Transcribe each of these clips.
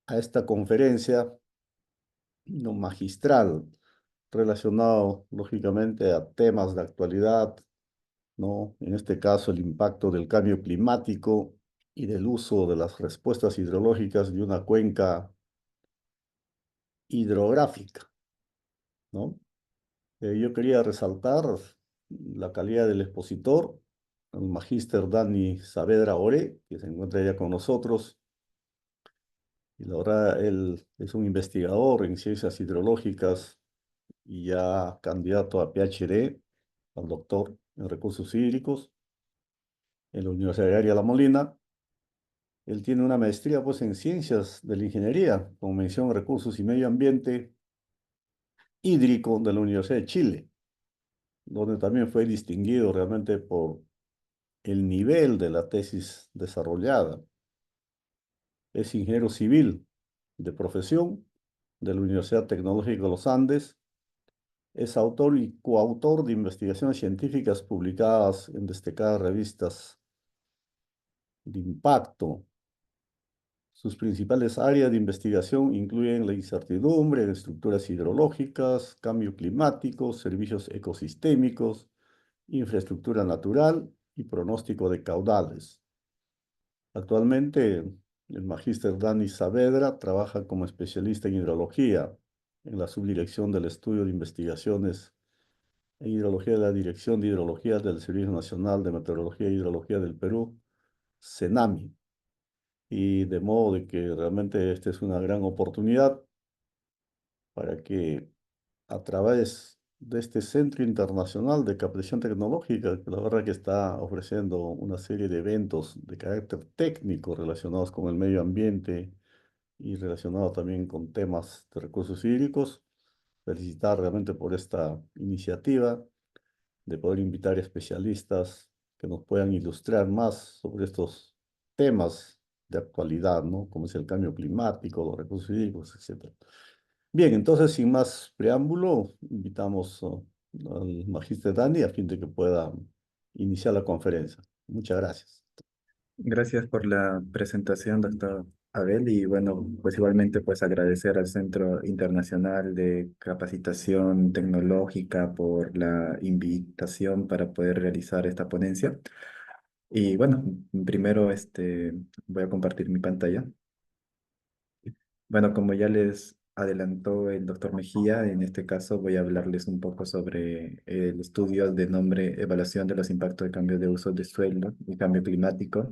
a esta conferencia no magistral relacionado, lógicamente, a temas de actualidad, ¿no? En este caso, el impacto del cambio climático y del uso de las respuestas hidrológicas de una cuenca hidrográfica, ¿no? Yo quería resaltar la calidad del expositor, el magíster Dani Saavedra Ore, que se encuentra ya con nosotros. Y la verdad, él es un investigador en ciencias hidrológicas y ya candidato a PhD, al doctor en recursos hídricos en la Universidad Agraria La Molina. Él tiene una maestría pues, en ciencias de la ingeniería, con mención en recursos y medio ambiente hídrico de la Universidad de Chile, donde también fue distinguido realmente por el nivel de la tesis desarrollada. Es ingeniero civil de profesión de la Universidad Tecnológica de los Andes. Es autor y coautor de investigaciones científicas publicadas en destacadas revistas de impacto. Sus principales áreas de investigación incluyen la incertidumbre en estructuras hidrológicas, cambio climático, servicios ecosistémicos, infraestructura natural y pronóstico de caudales. Actualmente, el magíster Dani Saavedra trabaja como especialista en hidrología en la subdirección del estudio de investigaciones en hidrología de la Dirección de Hidrología del Servicio Nacional de Meteorología e Hidrología del Perú, CENAMI. Y de modo de que realmente esta es una gran oportunidad para que a través de este Centro Internacional de Capacitación Tecnológica, que la verdad que está ofreciendo una serie de eventos de carácter técnico relacionados con el medio ambiente y relacionados también con temas de recursos hídricos, felicitar realmente por esta iniciativa de poder invitar especialistas que nos puedan ilustrar más sobre estos temas de actualidad, ¿no? Como es el cambio climático, los recursos hídricos, etcétera. Bien, entonces, sin más preámbulo, invitamos al magíster Dani a fin de que pueda iniciar la conferencia. Muchas gracias. Gracias por la presentación, doctor Abel, y bueno, pues igualmente pues agradecer al Centro Internacional de Capacitación Tecnológica por la invitación para poder realizar esta ponencia. Y bueno, primero voy a compartir mi pantalla. Bueno, como ya les adelantó el doctor Mejía, en este caso voy a hablarles un poco sobre el estudio de nombre Evaluación de los impactos de cambio de uso de suelo y cambio climático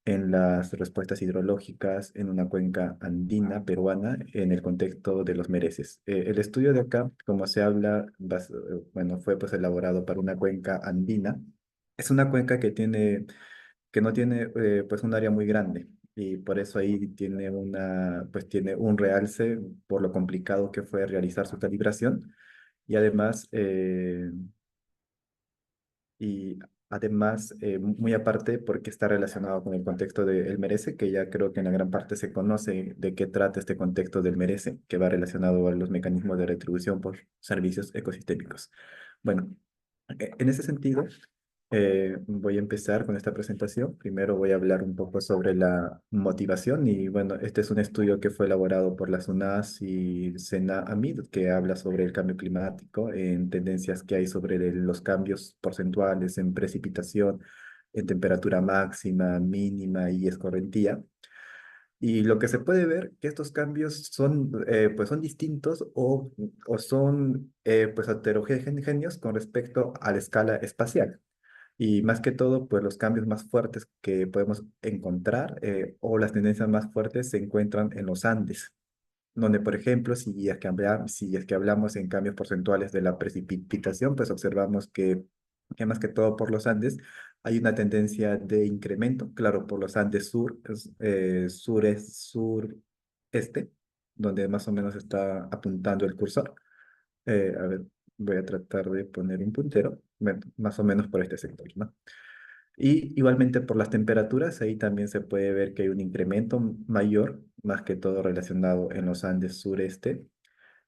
en las respuestas hidrológicas en una cuenca andina peruana en el contexto de los mereces. El estudio de acá, como se habla, bueno, fue pues elaborado para una cuenca andina. Es una cuenca que no tiene pues un área muy grande y por eso ahí pues tiene un realce por lo complicado que fue realizar su calibración y además y muy aparte, porque está relacionado con el contexto del Merece, que ya creo que en la gran parte se conoce de qué trata este contexto del Merece, que va relacionado a los mecanismos de retribución por servicios ecosistémicos. Bueno, en ese sentido, voy a empezar con esta presentación. Primero voy a hablar un poco sobre la motivación y bueno, este es un estudio que fue elaborado por la SUNAS y SENA-AMID que habla sobre el cambio climático en tendencias que hay sobre los cambios porcentuales en precipitación, en temperatura máxima, mínima y escorrentía. Y lo que se puede ver que estos cambios pues son distintos o son pues heterogéneos con respecto a la escala espacial. Y más que todo, pues los cambios más fuertes que podemos encontrar o las tendencias más fuertes se encuentran en los Andes, donde, por ejemplo, si es que hablamos en cambios porcentuales de la precipitación, pues observamos que más que todo por los Andes hay una tendencia de incremento, claro, por los Andes sureste, donde más o menos está apuntando el cursor. A ver, voy a tratar de poner un puntero, bueno, más o menos por este sector, ¿no? Y igualmente por las temperaturas, ahí también se puede ver que hay un incremento mayor, más que todo relacionado en los Andes sureste,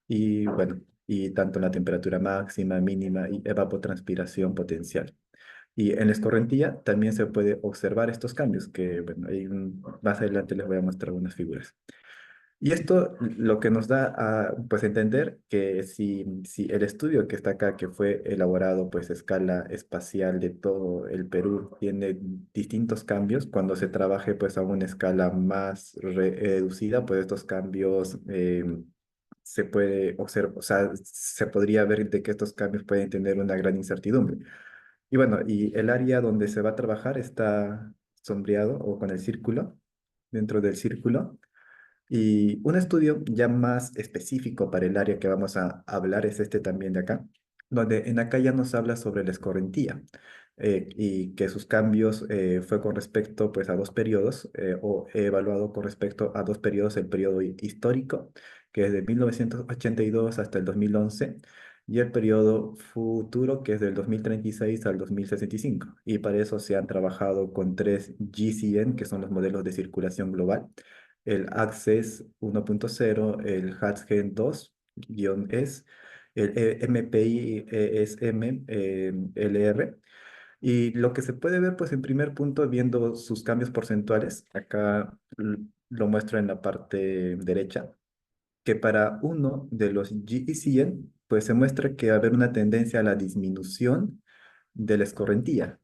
y bueno, y tanto en la temperatura máxima, mínima y evapotranspiración potencial. Y en la escorrentía también se puede observar estos cambios, que bueno, más adelante les voy a mostrar unas figuras. Y esto lo que nos da a pues entender que si el estudio que está acá, que fue elaborado pues a escala espacial de todo el Perú, tiene distintos cambios, cuando se trabaje pues a una escala más reducida, pues estos cambios se puede observar, o sea, se podría ver de que estos cambios pueden tener una gran incertidumbre. Y bueno, y el área donde se va a trabajar está sombreado o con el círculo, dentro del círculo. Y un estudio ya más específico para el área que vamos a hablar es este también de acá, donde en acá ya nos habla sobre la escorrentía y que sus cambios fue con respecto pues a dos periodos o evaluado con respecto a dos periodos, el periodo histórico, que es de 1982 hasta el 2011 y el periodo futuro, que es del 2036 al 2065. Y para eso se han trabajado con tres GCN, que son los modelos de circulación global, el Access 1.0, el HATSGen 2-S, el MPI ESM LR. Y lo que se puede ver, pues en primer punto, viendo sus cambios porcentuales, acá lo muestro en la parte derecha, que para uno de los GECN, pues se muestra que va a haber una tendencia a la disminución de la escorrentía,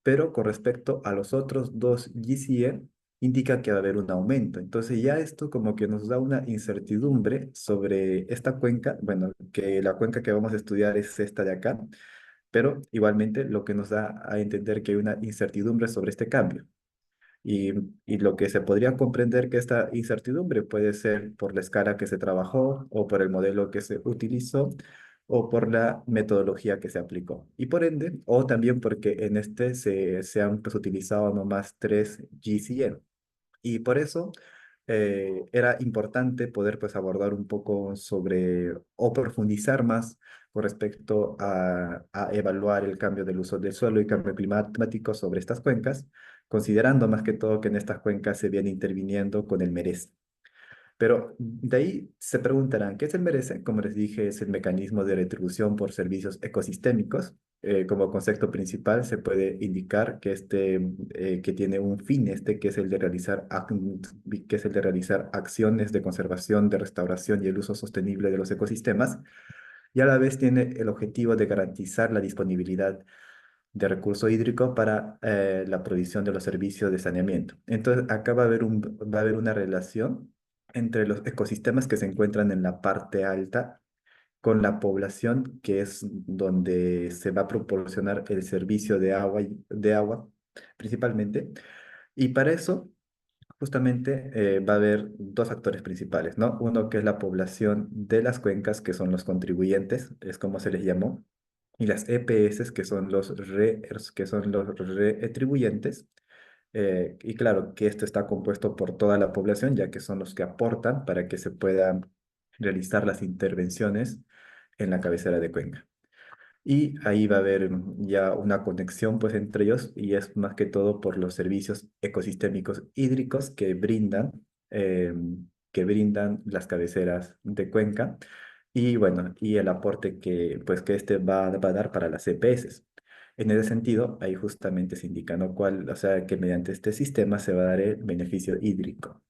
pero con respecto a los otros dos GCE, indica que va a haber un aumento. Entonces ya esto como que nos da una incertidumbre sobre esta cuenca, bueno, que la cuenca que vamos a estudiar es esta de acá, pero igualmente lo que nos da a entender que hay una incertidumbre sobre este cambio. Y, y lo que se podría comprender que esta incertidumbre puede ser por la escala que se trabajó o por el modelo que se utilizó o por la metodología que se aplicó. Y por ende, o también porque en este se han pues, utilizado nomás tres GCM. Y por eso era importante poder pues abordar un poco sobre o profundizar más con respecto a evaluar el cambio del uso del suelo y cambio climático sobre estas cuencas, considerando más que todo que en estas cuencas se viene interviniendo con el MEREZ. Pero de ahí se preguntarán, ¿qué es el merece? Como les dije, es el mecanismo de retribución por servicios ecosistémicos. Como concepto principal se puede indicar que que tiene un fin que es el de que es el de realizar acciones de conservación, de restauración y el uso sostenible de los ecosistemas, y a la vez tiene el objetivo de garantizar la disponibilidad de recurso hídrico para la provisión de los servicios de saneamiento. Entonces, acá va a haber una relación entre los ecosistemas que se encuentran en la parte alta con la población, que es donde se va a proporcionar el servicio de agua principalmente. Y para eso, justamente, va a haber dos factores principales, ¿no? Uno que es la población de las cuencas, que son los contribuyentes, es como se les llamó, y las EPS, que son los retribuyentes. Y claro que esto está compuesto por toda la población, ya que son los que aportan para que se puedan realizar las intervenciones en la cabecera de cuenca. Y ahí va a haber ya una conexión pues entre ellos y es más que todo por los servicios ecosistémicos hídricos eh, que brindan las cabeceras de cuenca y bueno, y el aporte que pues que este va a dar para las EPS. En ese sentido, ahí justamente se indica, ¿no? O sea, que mediante este sistema se va a dar el beneficio hídrico.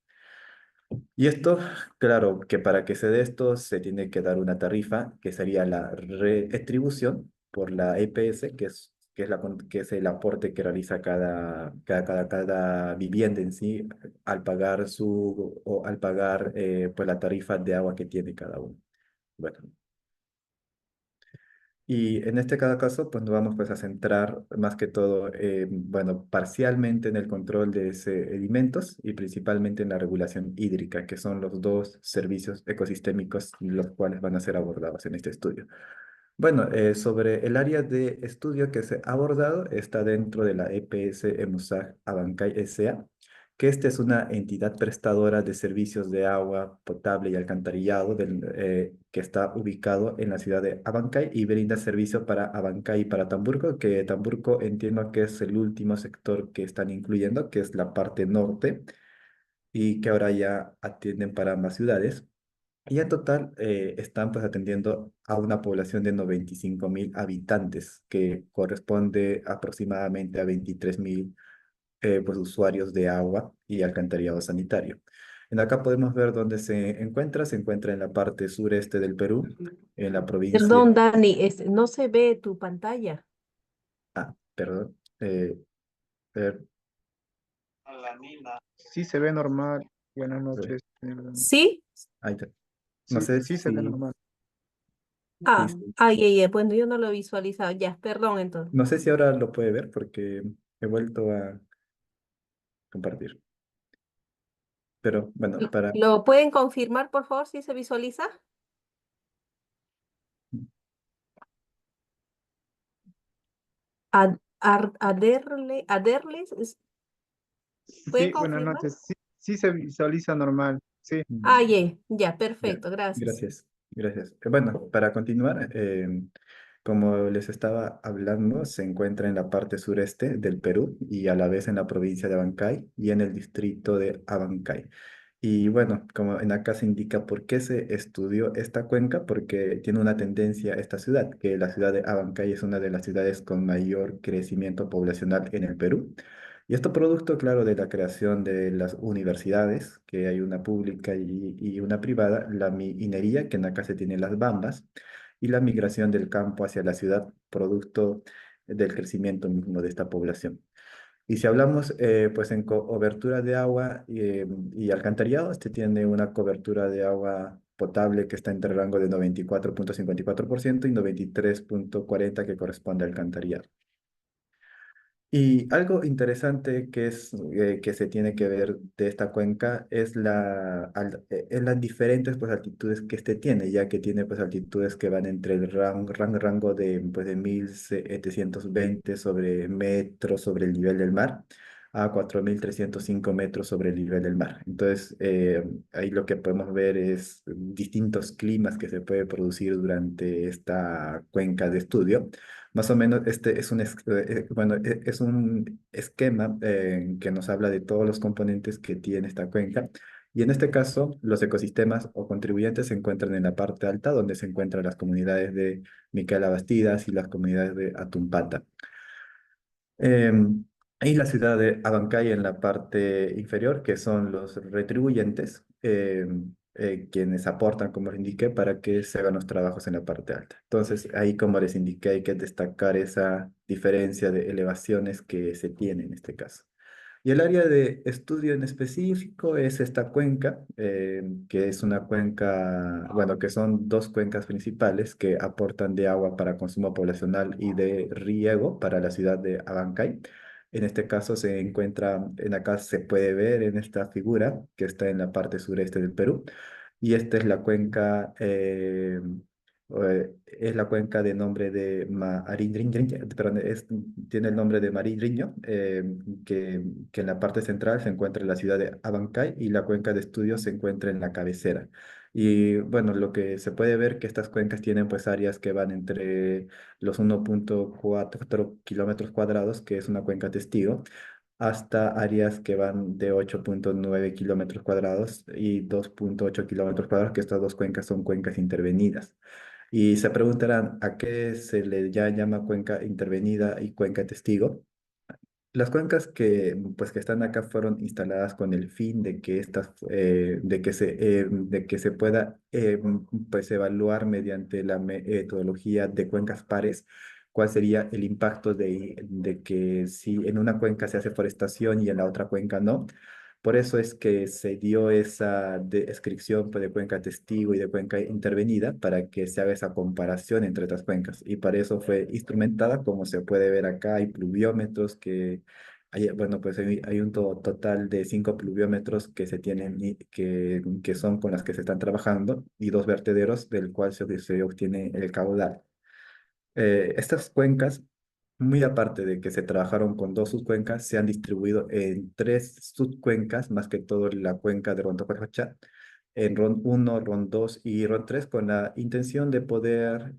Y esto, claro, que para que se dé esto se tiene que dar una tarifa, que sería la retribución por la EPS, que es el aporte que realiza cada vivienda en sí al pagar o al pagar pues la tarifa de agua que tiene cada uno. Bueno, y en este cada caso, pues nos vamos pues a centrar más que todo, bueno, parcialmente en el control de sedimentos y principalmente en la regulación hídrica, que son los dos servicios ecosistémicos los cuales van a ser abordados en este estudio. Bueno, sobre el área de estudio que se ha abordado está dentro de la EPS EMUSAG Abancay S.A., que esta es una entidad prestadora de servicios de agua potable y alcantarillado que está ubicado en la ciudad de Abancay y brinda servicio para Abancay y para Tamburco, que Tamburco entiendo que es el último sector que están incluyendo, que es la parte norte y que ahora ya atienden para ambas ciudades. Y en total están pues atendiendo a una población de 95.000 habitantes, que corresponde aproximadamente a 23.000 pues, usuarios de agua y alcantarillado sanitario. En acá podemos ver dónde se encuentra en la parte sureste del Perú, en la provincia, Perdón, Dani, no se ve tu pantalla. perdón, eh, Sí se ve normal. Buenas eh, noches. ¿Sí? ahí está. No Sí, sé sí se ve si, normal. si, Ay, ay, ay, bueno, yo no lo he visualizado. Ya, perdón entonces. no sé si ahora lo puede ver porque he vuelto a compartir. Pero bueno, ¿Lo pueden confirmar, por favor, si se visualiza? Aderles, ¿pueden Sí, buenas confirmar? noches. Sí, sí se visualiza normal. Sí. Ah, mm, ya, ya, perfecto, gracias. gracias, gracias. Bueno, para continuar, como les estaba hablando, se encuentra en la parte sureste del Perú y a la vez en la provincia de Abancay y en el distrito de Abancay. Y bueno, como en acá se indica por qué se estudió esta cuenca, porque tiene una tendencia esta ciudad, que la ciudad de Abancay es una de las ciudades con mayor crecimiento poblacional en el Perú. Y esto producto, claro, de la creación de las universidades, que hay una pública y una privada, la minería, que en acá se tiene las Bambas, y la migración del campo hacia la ciudad, producto del crecimiento mismo de esta población. Y si hablamos, pues en cobertura de agua y alcantarillado, este tiene una cobertura de agua potable que está entre el rango de 94,54% y 93,40% que corresponde al alcantarillado. Y algo interesante que se tiene que ver de esta cuenca es es las diferentes pues, altitudes que este tiene, ya que tiene pues, altitudes que van entre el rango de, pues, de 1720 sobre metros sobre el nivel del mar a 4305 metros sobre el nivel del mar. Entonces, ahí lo que podemos ver es distintos climas que se puede producir durante esta cuenca de estudio. Más o menos este es bueno, es un esquema que nos habla de todos los componentes que tiene esta cuenca. Y en este caso, los ecosistemas o contribuyentes se encuentran en la parte alta, donde se encuentran las comunidades de Micaela Bastidas y las comunidades de Atumpata. Em, y la ciudad de Abancay en la parte inferior, que son los retribuyentes, quienes aportan, como les indiqué, para que se hagan los trabajos en la parte alta. Entonces, ahí, como les indiqué, hay que destacar esa diferencia de elevaciones que se tiene en este caso. Y el área de estudio en específico es esta cuenca, que es una cuenca, bueno, que son dos cuencas principales que aportan de agua para consumo poblacional y de riego para la ciudad de Abancay. En este caso se encuentra, en acá se puede ver en esta figura que está en la parte sureste del Perú. Y esta es la cuenca, es la cuenca de nombre de Marindriño, perdón, tiene el nombre de Marindriño, que en la parte central se encuentra en la ciudad de Abancay y la cuenca de estudios se encuentra en la cabecera. Y bueno, lo que se puede ver que estas cuencas tienen pues áreas que van entre los 1,4 kilómetros cuadrados, que es una cuenca testigo, hasta áreas que van de 8,9 kilómetros cuadrados y 2,8 kilómetros cuadrados, que estas dos cuencas son cuencas intervenidas. Y se preguntarán a qué se le ya llama cuenca intervenida y cuenca testigo. Las cuencas pues, que están acá fueron instaladas con el fin de que de que se pueda pues, evaluar mediante la metodología de cuencas pares cuál sería el impacto de que si en una cuenca se hace forestación y en la otra cuenca no. Por eso es que se dio esa descripción pues, de cuenca testigo y de cuenca intervenida para que se haga esa comparación entre estas cuencas. Y para eso fue instrumentada, como se puede ver acá, hay pluviómetros bueno, pues hay un total de 5 pluviómetros que se tienen que son con las que se están trabajando y dos vertederos del cual se obtiene el caudal. Estas cuencas, muy aparte de que se trabajaron con dos subcuencas, se han distribuido en tres subcuencas, más que todo la cuenca de Rontopachacha, en RON 1, RON 2 y RON 3, con la intención de poder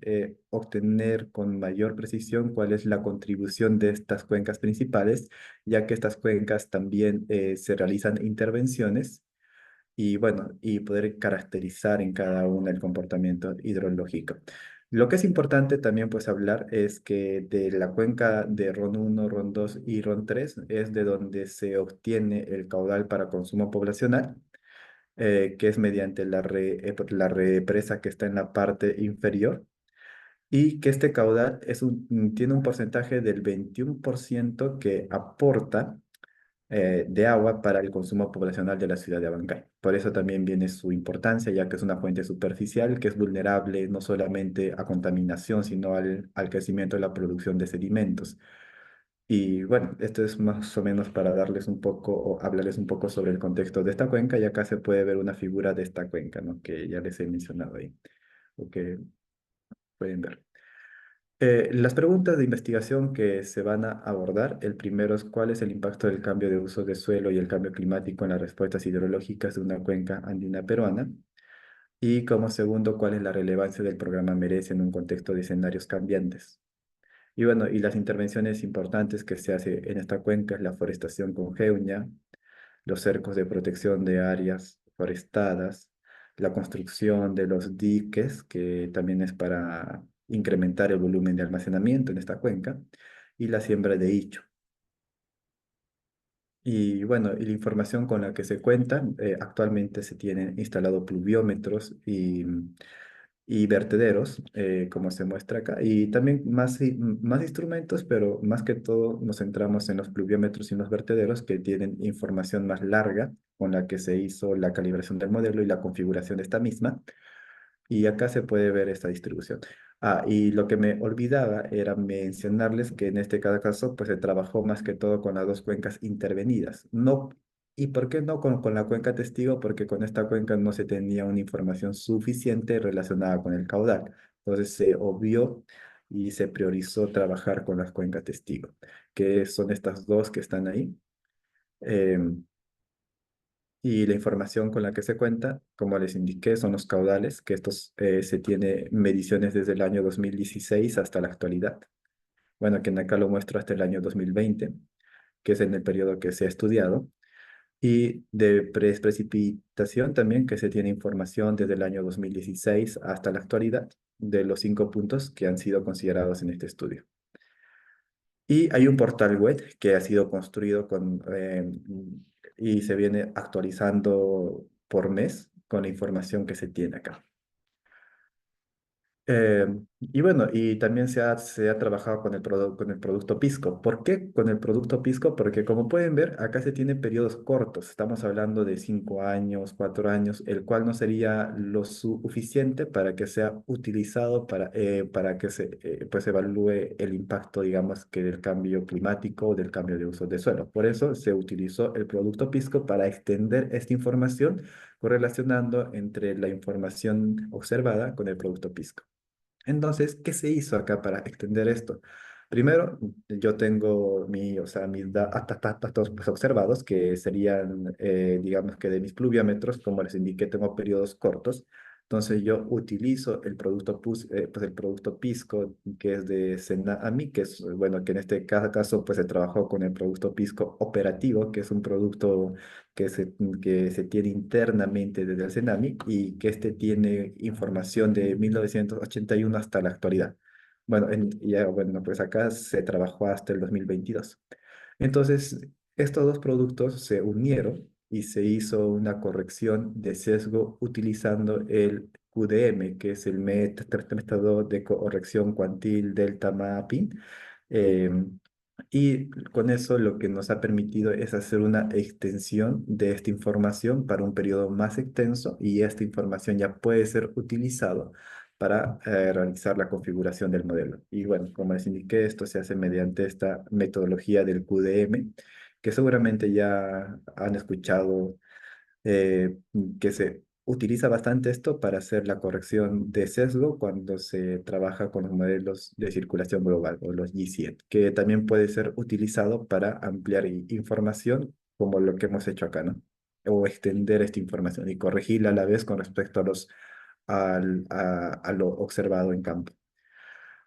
obtener con mayor precisión cuál es la contribución de estas cuencas principales, ya que estas cuencas también se realizan intervenciones y bueno, y poder caracterizar en cada una el comportamiento hidrológico. Lo que es importante también pues hablar es que de la cuenca de RON 1, RON 2 y RON 3 es de donde se obtiene el caudal para consumo poblacional que es mediante la represa que está en la parte inferior, y que este caudal tiene un porcentaje del 21% que aporta de agua para el consumo poblacional de la ciudad de Abancay. Por eso también viene su importancia, ya que es una fuente superficial que es vulnerable no solamente a contaminación, sino al crecimiento de la producción de sedimentos. Y bueno, esto es más o menos para darles un poco o hablarles un poco sobre el contexto de esta cuenca, y acá se puede ver una figura de esta cuenca, ¿no? Que ya les he mencionado ahí, o que pueden ver. Las preguntas de investigación que se van a abordar, el primero es cuál es el impacto del cambio de uso de suelo y el cambio climático en las respuestas hidrológicas de una cuenca andina peruana. Y como segundo, cuál es la relevancia del programa MERECE en un contexto de escenarios cambiantes. Y bueno, y las intervenciones importantes que se hace en esta cuenca es la forestación con geuña, los cercos de protección de áreas forestadas, la construcción de los diques, que también es para incrementar el volumen de almacenamiento en esta cuenca, y la siembra de icho. Y bueno, y la información con la que se cuenta, actualmente se tienen instalados pluviómetros y vertederos, como se muestra acá, y también más instrumentos, pero más que todo nos centramos en los pluviómetros y los vertederos, que tienen información más larga con la que se hizo la calibración del modelo y la configuración de esta misma. Y acá se puede ver esta distribución. Ah, y lo que me olvidaba era mencionarles que en este cada caso pues se trabajó más que todo con las dos cuencas intervenidas. No, ¿y por qué no con la cuenca testigo? Porque con esta cuenca no se tenía una información suficiente relacionada con el caudal. Entonces se obvió y se priorizó trabajar con las cuencas testigo, que son estas dos que están ahí. Em, y la información con la que se cuenta, como les indiqué, son los caudales, que estos se tiene mediciones desde el año 2016 hasta la actualidad. Bueno, que en acá lo muestro hasta el año 2020, que es en el periodo que se ha estudiado. Y de precipitación también, que se tiene información desde el año 2016 hasta la actualidad, de los 5 puntos que han sido considerados en este estudio. Y hay un portal web que ha sido construido y se viene actualizando por mes con la información que se tiene acá. Eh, y bueno, y también se ha trabajado con el producto Pisco. ¿Por qué con el producto Pisco? Porque como pueden ver, acá se tiene periodos cortos. Estamos hablando de 5 años, 4 años, el cual no sería lo suficiente para que sea utilizado para que pues evalúe el impacto, digamos, que del cambio climático o del cambio de uso de suelo. Por eso se utilizó el producto Pisco para extender esta información, correlacionando entre la información observada con el producto Pisco. Entonces, ¿qué se hizo acá para extender esto? Primero, yo tengo o sea, mis datos pues, observados, que serían, digamos que de mis pluviómetros, como les indiqué, tengo periodos cortos. Entonces, yo utilizo el producto, pues, el producto Pisco, que es de Senami, que es, bueno, que en este caso, pues, se trabajó con el producto Pisco operativo, que es un producto que se tiene internamente desde el Senami, y que este tiene información de 1981 hasta la actualidad. Bueno, bueno, pues acá se trabajó hasta el 2022. Entonces, estos dos productos se unieron y se hizo una corrección de sesgo utilizando el QDM, que es el método de corrección cuantil delta mapping. eh, y con eso lo que nos ha permitido es hacer una extensión de esta información para un periodo más extenso, y esta información ya puede ser utilizado para realizar la configuración del modelo. Y bueno, como les indiqué, esto se hace mediante esta metodología del QDM, que seguramente ya han escuchado, que se utiliza bastante esto para hacer la corrección de sesgo cuando se trabaja con los modelos de circulación global o los GCN, que también puede ser utilizado para ampliar información como lo que hemos hecho acá, ¿no? O extender esta información y corregirla a la vez con respecto a lo observado en campo.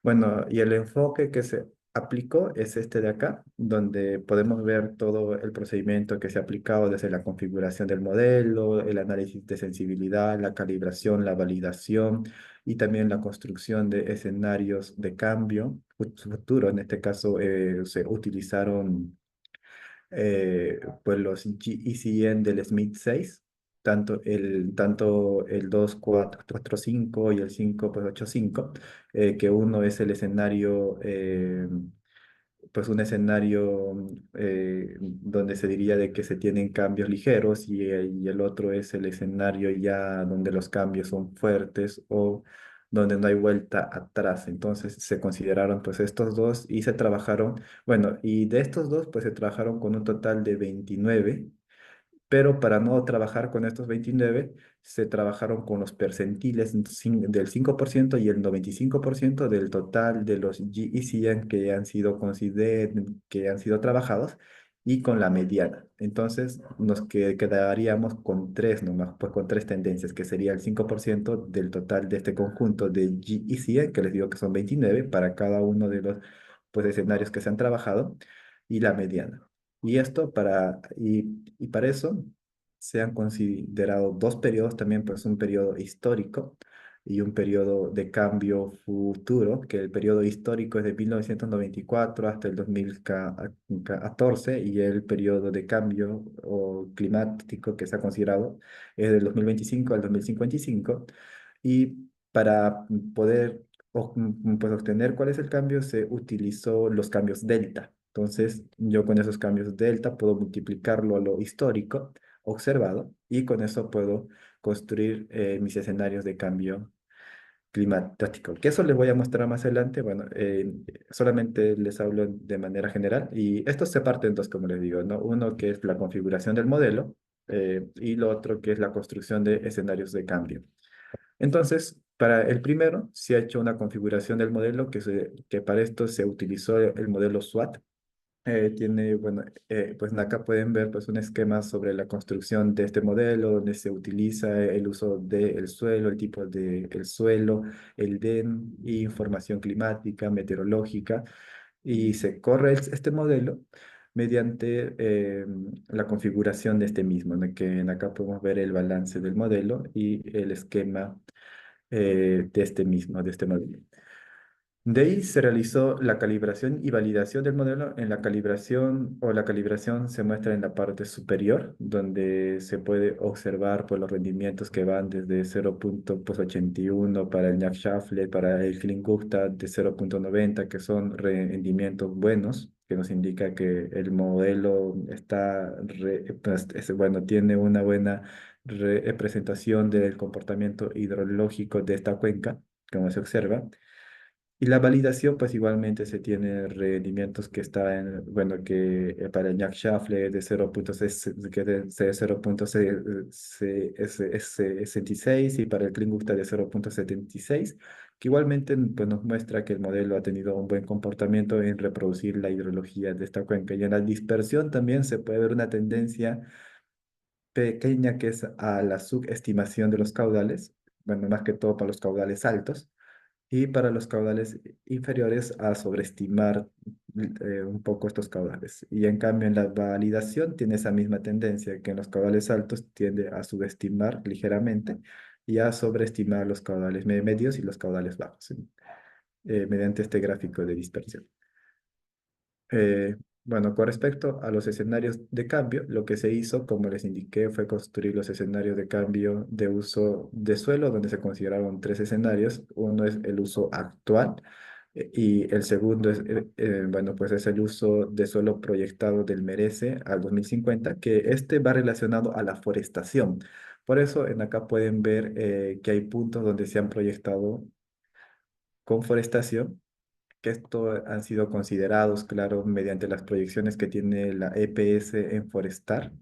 Bueno, y el enfoque que se aplicó es este de acá, donde podemos ver todo el procedimiento que se ha aplicado desde la configuración del modelo, el análisis de sensibilidad, la calibración, la validación y también la construcción de escenarios de cambio futuro. En este caso se utilizaron pues los GECN del Smith 6, tanto el 2.4.4.5 y el 5.8.5, que uno es el escenario, pues un escenario donde se diría de que se tienen cambios ligeros y el otro es el escenario ya donde los cambios son fuertes o donde no hay vuelta atrás. Entonces se consideraron pues estos dos y se trabajaron, bueno, y de estos dos pues se trabajaron con un total de 29, pero para no trabajar con estos 29, se trabajaron con los percentiles del 5% y el 95% del total de los GECN que han sido trabajados y con la mediana. Entonces, quedaríamos con tres nomás, pues con tres tendencias, que sería el 5% del total de este conjunto de GECN, que les digo que son 29 para cada uno de los pues, escenarios que se han trabajado, y la mediana. Y para eso se han considerado dos periodos también, pues un periodo histórico y un periodo de cambio futuro, que el periodo histórico es de 1994 hasta el 2014 y el periodo de cambio o climático que se ha considerado es del 2025 al 2055. Y para poder pues, obtener cuál es el cambio, se utilizó los cambios delta. Entonces, yo con esos cambios delta puedo multiplicarlo a lo histórico observado y con eso puedo construir mis escenarios de cambio climático. Que eso les voy a mostrar más adelante. Bueno, solamente les hablo de manera general y esto se parte en dos, como les digo, ¿no? Uno que es la configuración del modelo y lo otro que es la construcción de escenarios de cambio. Entonces, para el primero, se ha hecho una configuración del modelo que para esto se utilizó el modelo SWOT. Bueno, pues acá pueden ver pues un esquema sobre la construcción de este modelo, donde se utiliza el uso del suelo, el tipo del suelo, el DEN y información climática, meteorológica, y se corre este modelo mediante la configuración de este mismo, ¿no? Que acá podemos ver el balance del modelo y el esquema de este modelo. De ahí se realizó la calibración y validación del modelo. La calibración se muestra en la parte superior, donde se puede observar pues, los rendimientos que van desde 0.81 para el Nyack-Shuffle, para el Klein-Gupta de 0.90, que son rendimientos buenos, que nos indica que el modelo bueno, tiene una buena representación del comportamiento hidrológico de esta cuenca, como se observa. Y la validación, pues igualmente se tiene rendimientos que están, bueno, que para el Jack Shuffle de 0.6, que de 0.66 y para el Klinggupta de 0.76, que igualmente pues, nos muestra que el modelo ha tenido un buen comportamiento en reproducir la hidrología de esta cuenca. Y en la dispersión también se puede ver una tendencia pequeña que es a la subestimación de los caudales, bueno, más que todo para los caudales altos y para los caudales inferiores a sobreestimar un poco estos caudales. Y en cambio en la validación tiene esa misma tendencia, que en los caudales altos tiende a subestimar ligeramente y a sobreestimar los caudales medios y los caudales bajos, mediante este gráfico de dispersión. Eh, bueno, con respecto a los escenarios de cambio, lo que se hizo, como les indiqué, fue construir los escenarios de cambio de uso de suelo, donde se consideraron tres escenarios. Uno es el uso actual y el segundo es, bueno, pues es el uso de suelo proyectado del Merece al 2050, que este va relacionado a la forestación. Por eso en acá pueden ver que hay puntos donde se han proyectado con forestación que esto han sido considerados, claro, mediante las proyecciones que tiene la EPS en Forestar,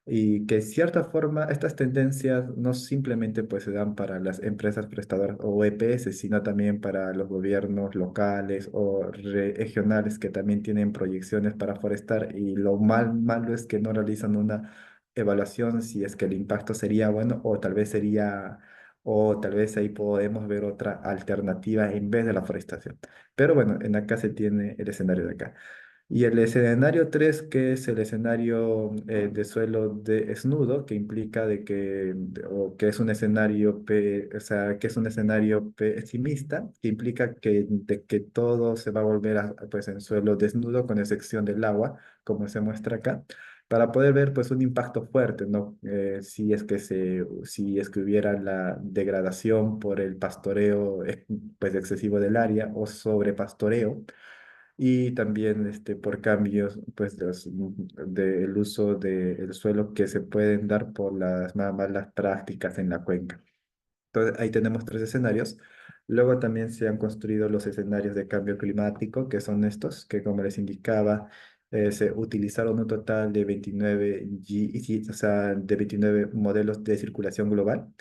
y que de cierta forma estas tendencias no simplemente pues se dan para las empresas prestadoras o EPS, sino también para los gobiernos locales o regionales que también tienen proyecciones para forestar, y lo malo es que no realizan una evaluación si es que el impacto sería bueno o tal vez ahí podemos ver otra alternativa en vez de la forestación. Pero bueno, en acá se tiene el escenario de acá. Y el escenario 3 que es el escenario de suelo desnudo, que implica o que es un escenario, o sea, que es un escenario pesimista, que implica de que todo se va a volver pues, en suelo desnudo, con excepción del agua, como se muestra acá. para poder ver pues un impacto fuerte, ¿no? Si es que hubiera la degradación por el pastoreo pues excesivo del área o sobrepastoreo y también por cambios pues del uso del suelo que se pueden dar por las malas prácticas en la cuenca. Entonces, ahí tenemos tres escenarios. Luego también se han construido los escenarios de cambio climático, que son estos, que como les indicaba, se utilizaron un total de 29 o sea, de 29 modelos de circulación global.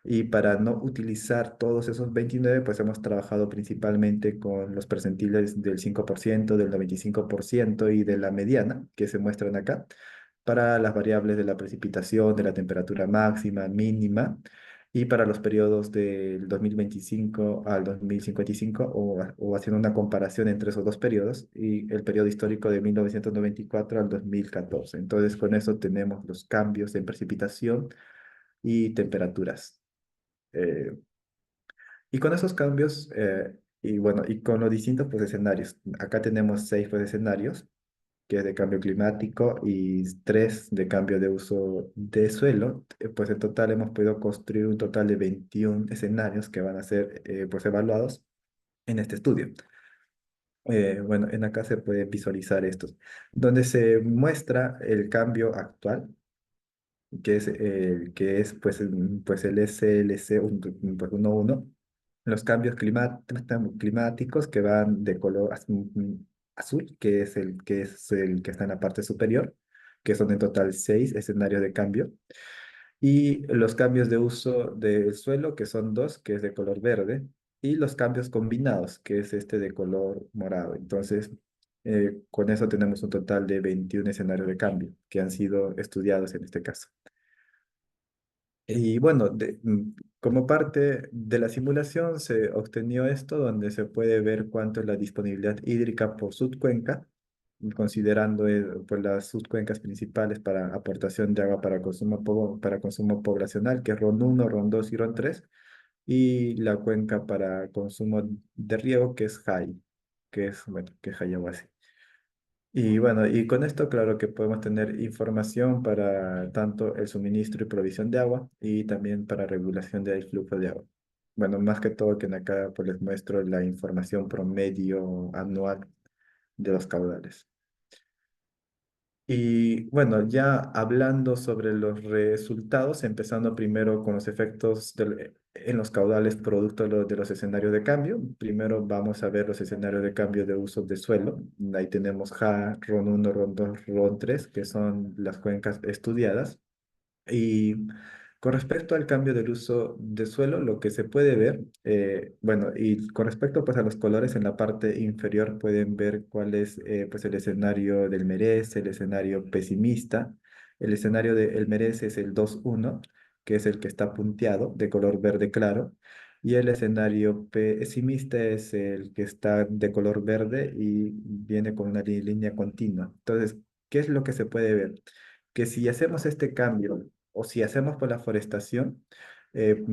Y para no utilizar todos esos 29 pues hemos trabajado principalmente con los percentiles del 5%, del 95% y de la mediana, que se muestran acá, para las variables de la precipitación, de la temperatura máxima, mínima, y para los periodos del 2025 al 2055, o haciendo una comparación entre esos dos periodos, y el periodo histórico de 1994 al 2014. Entonces, con eso tenemos los cambios en precipitación y temperaturas. Eh, y con esos cambios, y bueno, y con los distintos pues, escenarios, acá tenemos seis pues, escenarios, que es de cambio climático, y tres de cambio de uso de suelo. Pues en total hemos podido construir un total de 21 escenarios que van a ser pues, evaluados en este estudio. Bueno, en acá se puede visualizar estos, donde se muestra el cambio actual que es pues, pues el SLC pues 1.1, los cambios climáticos que van de color azul, que está en la parte superior, que son en total 6 escenarios de cambio, y los cambios de uso del suelo, que son 2, que es de color verde, y los cambios combinados, que es este de color morado. Entonces, con eso tenemos un total de 21 escenarios de cambio que han sido estudiados en este caso. Y bueno, como parte de la simulación se obtenió esto, donde se puede ver cuánto es la disponibilidad hídrica por subcuenca, considerando pues, las subcuencas principales para aportación de agua para consumo poblacional, que es RON 1, RON 2 y RON 3, y la cuenca para consumo de riego, que es JAI, bueno, que es Hayahuasi. Y bueno, y con esto, claro que podemos tener información para tanto el suministro y provisión de agua y también para regulación del flujo de agua. Bueno, más que todo que en acá pues les muestro la información promedio anual de los caudales. Y bueno, ya hablando sobre los resultados, empezando primero con los efectos en los caudales producto de los escenarios de cambio. Primero vamos a ver los escenarios de cambio de uso de suelo. Ahí tenemos JA, RON 1, RON 2, RON 3, que son las cuencas estudiadas. Y con respecto al cambio del uso de suelo, lo que se puede ver, bueno, y con respecto pues a los colores en la parte inferior pueden ver cuál es pues el escenario del Merece, el escenario pesimista. El escenario del Merece es el 2.1, que es el que está punteado de color verde claro, y el escenario pesimista es el que está de color verde y viene con una línea continua. Entonces, ¿qué es lo que se puede ver? Que si hacemos este cambio o si hacemos por la forestación,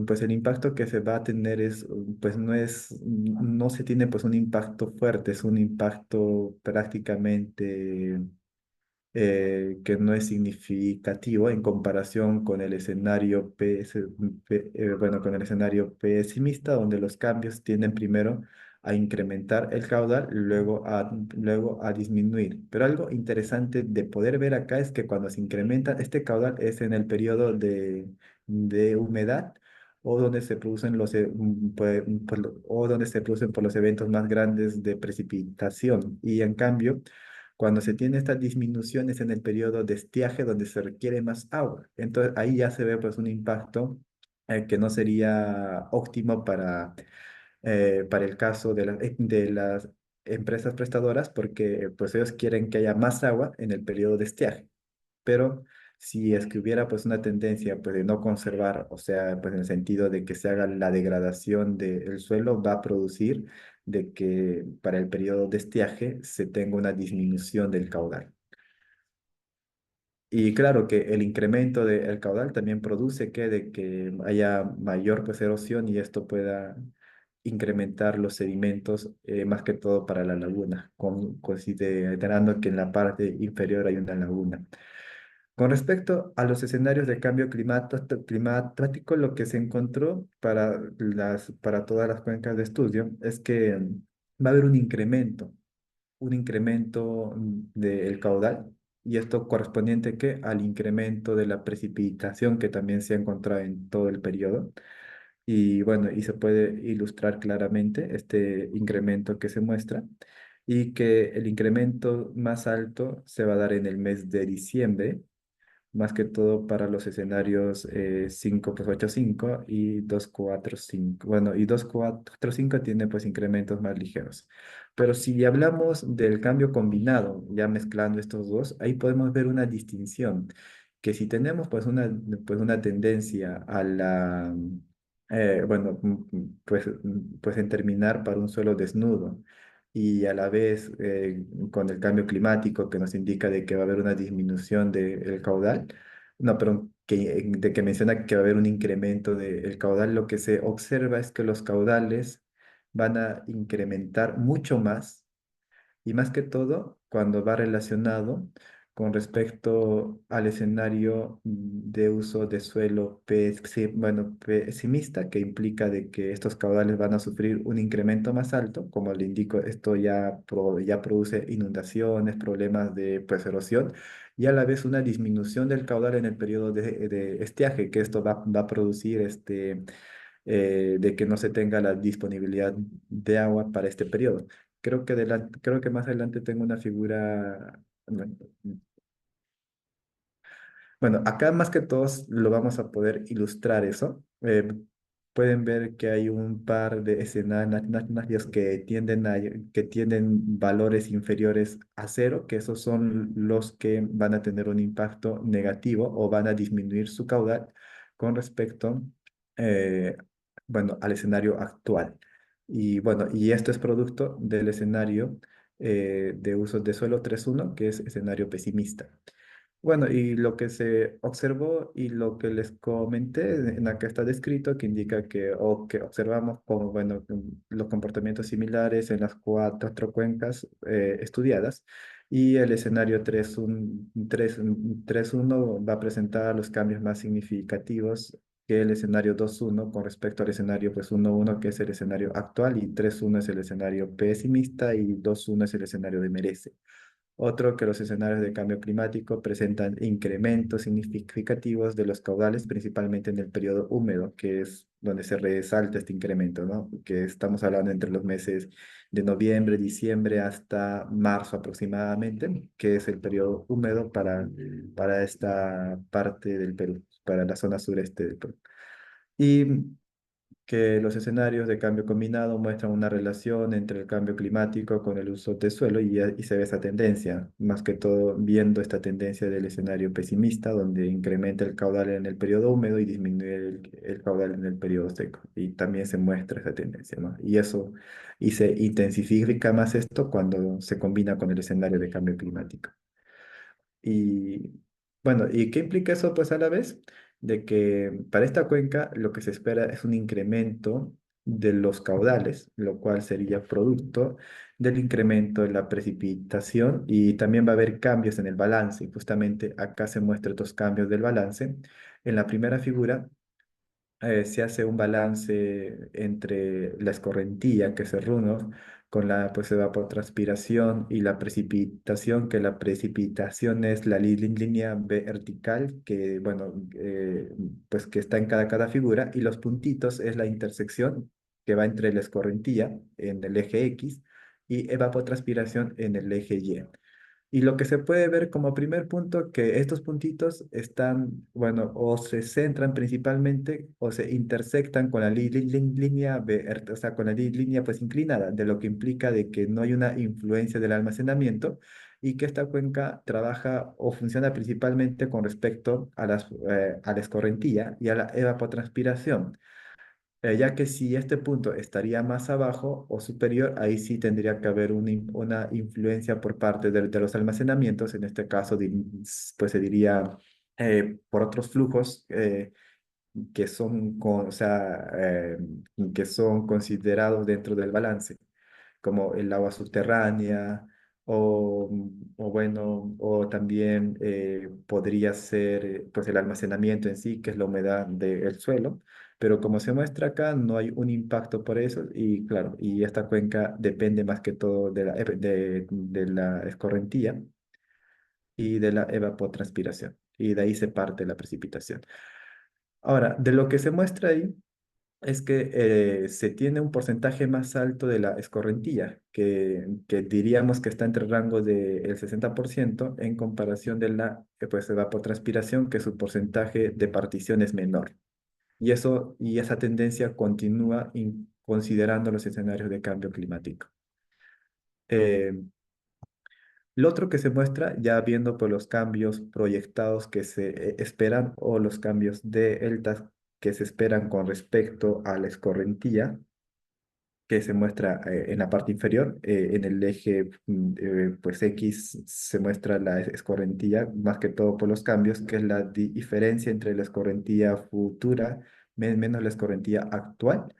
pues el impacto que se va a tener pues no se tiene pues un impacto fuerte, es un impacto prácticamente que no es significativo en comparación con el escenario bueno, con el escenario pesimista, donde los cambios tienden primero a incrementar el caudal, luego a disminuir. Pero algo interesante de poder ver acá es que cuando se incrementa este caudal es en el periodo de humedad o donde se producen o donde se producen por los eventos más grandes de precipitación. Y en cambio, cuando se tiene estas disminuciones en el periodo de estiaje donde se requiere más agua, entonces ahí ya se ve pues un impacto que no sería óptimo para el caso de las empresas prestadoras porque pues ellos quieren que haya más agua en el periodo de estiaje, pero si es que hubiera pues una tendencia pues de no conservar, o sea, pues en el sentido de que se haga la degradación del suelo, va a producir de que para el periodo de estiaje se tenga una disminución del caudal. Y claro que el incremento del caudal también produce de que haya mayor pues, erosión y esto pueda incrementar los sedimentos, más que todo para la laguna, considerando que en la parte inferior hay una laguna. Con respecto a los escenarios de cambio climático, lo que se encontró para todas las cuencas de estudio es que va a haber un incremento del caudal, y esto correspondiente que al incremento de la precipitación que también se ha encontrado en todo el periodo. Y bueno, y se puede ilustrar claramente este incremento que se muestra, y que el incremento más alto se va a dar en el mes de diciembre, más que todo para los escenarios 5 pues 8 5 y 2 4 5. Bueno, y 2 4 5 tiene pues incrementos más ligeros. Pero si hablamos del cambio combinado, ya mezclando estos dos, ahí podemos ver una distinción, que si tenemos pues una tendencia a la, bueno, pues en terminar para un suelo desnudo, y a la vez con el cambio climático que nos indica de que va a haber una disminución del caudal, no, pero de que menciona que va a haber un incremento del caudal, lo que se observa es que los caudales van a incrementar mucho más, y más que todo cuando va relacionado con respecto al escenario de uso de suelo bueno, pesimista, que implica de que estos caudales van a sufrir un incremento más alto. Como le indico, esto ya produce inundaciones, problemas de pues, erosión, y a la vez una disminución del caudal en el periodo de estiaje, que esto va a producir de que no se tenga la disponibilidad de agua para este periodo. Creo que más adelante tengo una figura. Bueno, bueno, acá más que todos lo vamos a poder ilustrar eso. Pueden ver que hay un par de escenarios que tienen valores inferiores a cero, que esos son los que van a tener un impacto negativo o van a disminuir su caudal con respecto, eh, bueno, al escenario actual. Y bueno, y esto es producto del escenario de uso de suelo 3.1, que es escenario pesimista. Bueno, y lo que se observó y lo que les comenté en acá está descrito, que indica que observamos como, bueno, los comportamientos similares en las cuatro cuencas estudiadas, y el escenario 3.1 va a presentar los cambios más significativos que el escenario 2.1 con respecto al escenario pues 1.1, que es el escenario actual, y 3.1 es el escenario pesimista, y 2.1 es el escenario de merece. Otro, que los escenarios de cambio climático presentan incrementos significativos de los caudales, principalmente en el periodo húmedo, que es donde se resalta este incremento, ¿no? Que estamos hablando entre los meses de noviembre, diciembre hasta marzo aproximadamente, que es el periodo húmedo para esta parte del Perú, para la zona sureste del Perú. Y que los escenarios de cambio combinado muestran una relación entre el cambio climático con el uso de suelo, y se ve esa tendencia, más que todo viendo esta tendencia del escenario pesimista, donde incrementa el caudal en el periodo húmedo y disminuye el caudal en el periodo seco. Y también se muestra esa tendencia, ¿no? Y se intensifica más esto cuando se combina con el escenario de cambio climático. Y bueno, ¿y qué implica eso pues a la vez? De que para esta cuenca lo que se espera es un incremento de los caudales, lo cual sería producto del incremento de la precipitación, y también va a haber cambios en el balance. Y justamente acá se muestran estos cambios del balance. En la primera figura se hace un balance entre la escorrentía, que es el runoff, con la pues, evapotranspiración y la precipitación, que la precipitación es la línea vertical, que, bueno, pues que está en cada figura, y los puntitos es la intersección que va entre la escorrentía en el eje X y evapotranspiración en el eje Y. Y lo que se puede ver como primer punto, que estos puntitos están, bueno, o se centran principalmente o se intersectan con la línea, o sea, con la línea pues inclinada, de lo que implica de que no hay una influencia del almacenamiento, y que esta cuenca trabaja o funciona principalmente con respecto a la escorrentía y a la evapotranspiración. Ya que si este punto estaría más abajo o superior, ahí sí tendría que haber una influencia por parte de los almacenamientos. En este caso, pues se diría por otros flujos que son, o sea, que son considerados dentro del balance, como el agua subterránea o bueno, o también podría ser pues el almacenamiento en sí, que es la humedad del suelo, pero como se muestra acá, no hay un impacto por eso y claro, y esta cuenca depende más que todo de la escorrentía y de la evapotranspiración, y de ahí se parte la precipitación. Ahora, de lo que se muestra ahí es que se tiene un porcentaje más alto de la escorrentía, que diríamos que está entre el rango del 60% en comparación de la pues, evapotranspiración, que su porcentaje de partición es menor. Y esa tendencia continúa considerando los escenarios de cambio climático. Eh, lo otro que se muestra, ya viendo por los cambios proyectados que se esperan o los cambios de deltas que se esperan con respecto a la escorrentía, que se muestra en la parte inferior, en el eje pues X se muestra la escorrentía, más que todo por los cambios, que es la diferencia entre la escorrentía futura menos la escorrentía actual,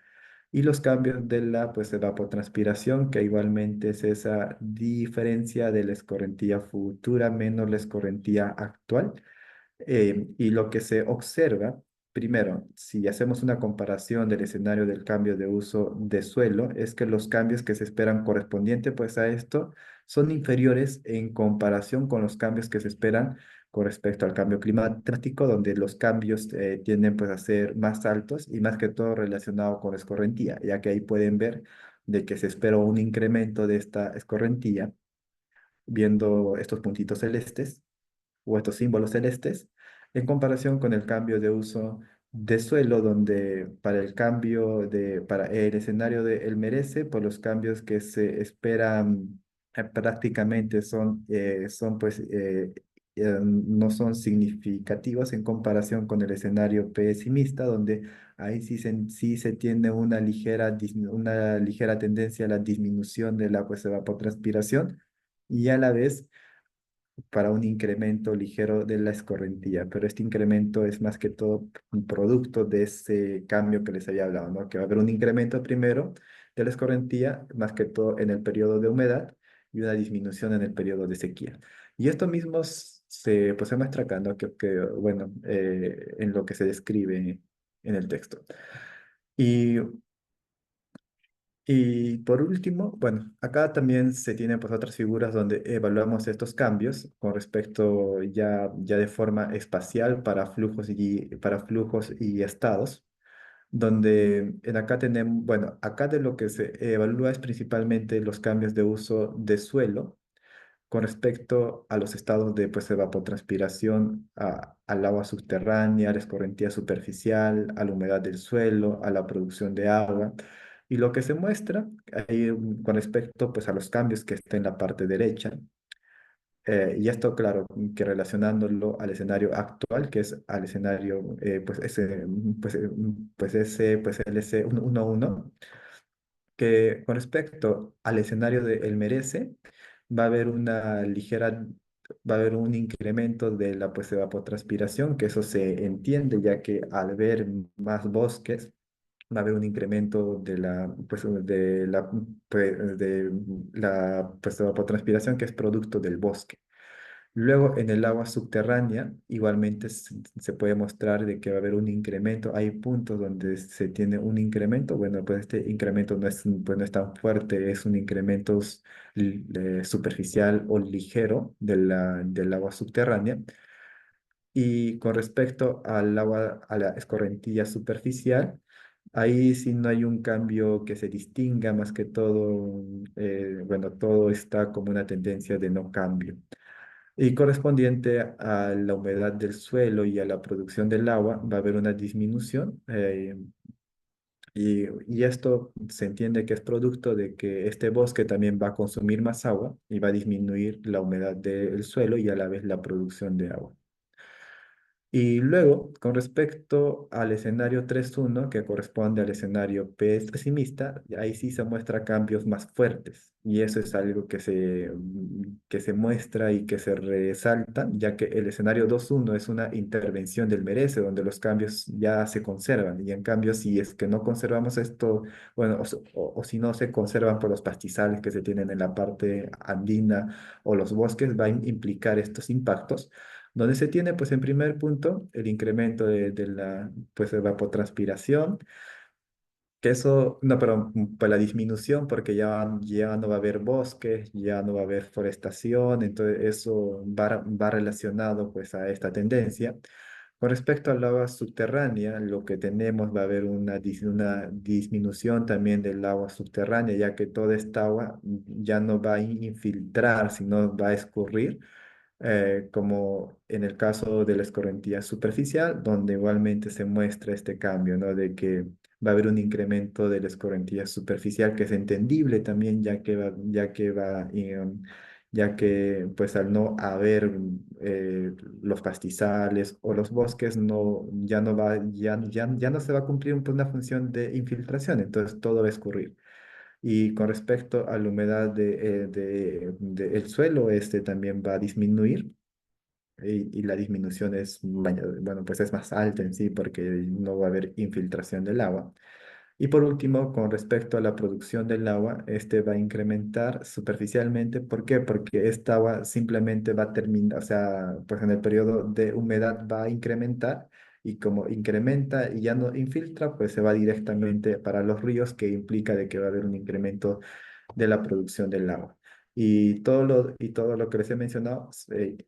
y los cambios de la pues, evapotranspiración, que igualmente es esa diferencia de la escorrentía futura menos la escorrentía actual. Y lo que se observa, primero, si hacemos una comparación del escenario del cambio de uso de suelo, es que los cambios que se esperan correspondientes pues, a esto son inferiores en comparación con los cambios que se esperan con respecto al cambio climático, donde los cambios tienden pues, a ser más altos y más que todo relacionado con la escorrentía, ya que ahí pueden ver de que se espera un incremento de esta escorrentía, viendo estos puntitos celestes o estos símbolos celestes, en comparación con el cambio de uso de suelo, donde para el escenario de El Merece, por los cambios que se esperan prácticamente son pues, no son significativos en comparación con el escenario pesimista, donde ahí sí se tiene una ligera tendencia a la disminución de la pues, evapotranspiración y a la vez para un incremento ligero de la escorrentía, pero este incremento es más que todo un producto de ese cambio que les había hablado, ¿no? Que va a haber un incremento primero de la escorrentía, más que todo en el periodo de humedad y una disminución en el periodo de sequía. Y esto mismo pues, se muestra acá, ¿no? Bueno, en lo que se describe en el texto. Y y por último, bueno, acá también se tienen pues otras figuras donde evaluamos estos cambios con respecto ya de forma espacial para flujos y estados, donde en acá tenemos, bueno, acá de lo que se evalúa es principalmente los cambios de uso de suelo con respecto a los estados de pues, evapotranspiración, al agua subterránea, a la escorrentía superficial, a la humedad del suelo, a la producción de agua. Y lo que se muestra ahí, con respecto pues, a los cambios que está en la parte derecha, y esto, claro, que relacionándolo al escenario actual, que es al escenario, pues el S11, que con respecto al escenario de El Merece, va a haber va a haber un incremento de la pues, evapotranspiración, que eso se entiende, ya que al ver más bosques, va a haber un incremento de la pues, evapotranspiración que es producto del bosque. Luego, en el agua subterránea, igualmente se puede mostrar de que va a haber un incremento. Hay puntos donde se tiene un incremento. Bueno, pues este incremento pues no es tan fuerte, es un incremento superficial o ligero del agua subterránea. Y con respecto al agua, a la escorrentía superficial, ahí sí no hay un cambio que se distinga, más que todo, bueno, todo está como una tendencia de no cambio. Y correspondiente a la humedad del suelo y a la producción del agua, va a haber una disminución. Y esto se entiende que es producto de que este bosque también va a consumir más agua y va a disminuir la humedad del suelo y a la vez la producción de agua. Y luego, con respecto al escenario 3.1 que corresponde al escenario pesimista, ahí sí se muestra cambios más fuertes. Y eso es algo que se muestra y que se resalta, ya que el escenario 2.1 es una intervención del merece, donde los cambios ya se conservan. Y en cambio, si es que no conservamos esto, bueno, o si no se conservan por los pastizales que se tienen en la parte andina o los bosques, va a implicar estos impactos donde se tiene, pues, en primer punto, el incremento de la, pues, evapotranspiración, que eso, no, pero pues la disminución, porque ya no va a haber bosques, ya no va a haber forestación, entonces eso va relacionado, pues, a esta tendencia. Con respecto al agua subterránea, lo que tenemos va a haber una disminución también del agua subterránea, ya que toda esta agua ya no va a infiltrar, sino va a escurrir como en el caso de la escorrentía superficial, donde igualmente se muestra este cambio, ¿no? De que va a haber un incremento de la escorrentía superficial que es entendible también, ya que pues al no haber los pastizales o los bosques, ya no se va a cumplir una función de infiltración, entonces todo va a escurrir. Y con respecto a la humedad el suelo, este también va a disminuir y la disminución es, bueno, pues es más alta en sí porque no va a haber infiltración del agua. Y por último, con respecto a la producción del agua, este va a incrementar superficialmente. ¿Por qué? Porque esta agua simplemente va a terminar, o sea, pues en el periodo de humedad va a incrementar y como incrementa y ya no infiltra, pues se va directamente para los ríos, que implica de que va a haber un incremento de la producción del agua. Y todo lo que les he mencionado,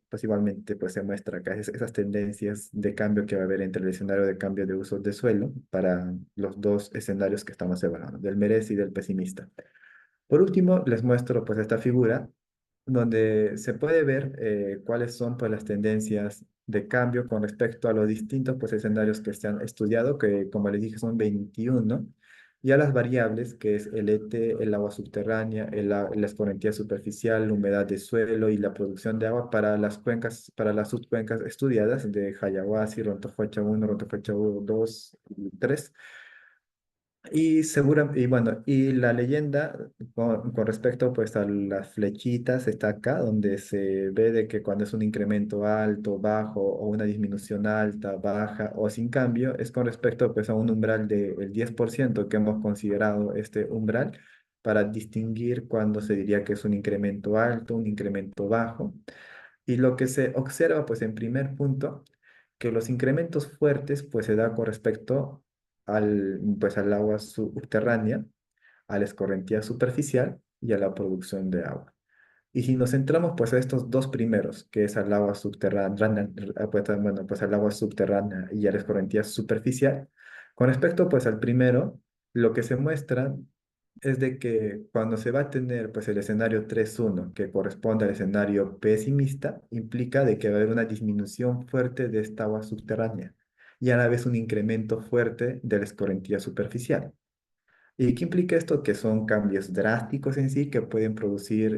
pues igualmente pues se muestra acá esas tendencias de cambio que va a haber entre el escenario de cambio de uso de suelo para los dos escenarios que estamos evaluando, del merece y del pesimista. Por último, les muestro pues esta figura donde se puede ver cuáles son pues las tendencias de cambio con respecto a los distintos pues escenarios que se han estudiado, que como les dije son 21, y a las variables que es el ET, el agua subterránea, la escorrentía superficial, la humedad de suelo y la producción de agua para las cuencas, para las subcuencas estudiadas de Hayahuasi, Rontofocha 1, Rontofocha 2 y 3. Y bueno, y la leyenda con respecto pues a las flechitas está acá, donde se ve de que cuando es un incremento alto, bajo, o una disminución alta, baja o sin cambio, es con respecto pues a un umbral del 10% que hemos considerado este umbral para distinguir cuando se diría que es un incremento alto, un incremento bajo. Y lo que se observa, pues en primer punto, que los incrementos fuertes, pues se da con respecto al agua subterránea, a la escorrentía superficial y a la producción de agua. Y si nos centramos, pues a estos dos primeros, que es al agua subterránea, bueno, pues al agua subterránea y a la escorrentía superficial, con respecto, pues al primero, lo que se muestra es de que cuando se va a tener pues el escenario 3.1 que corresponde al escenario pesimista, implica de que va a haber una disminución fuerte de esta agua subterránea y a la vez un incremento fuerte de la escorrentía superficial. ¿Y qué implica esto? Que son cambios drásticos en sí que pueden producir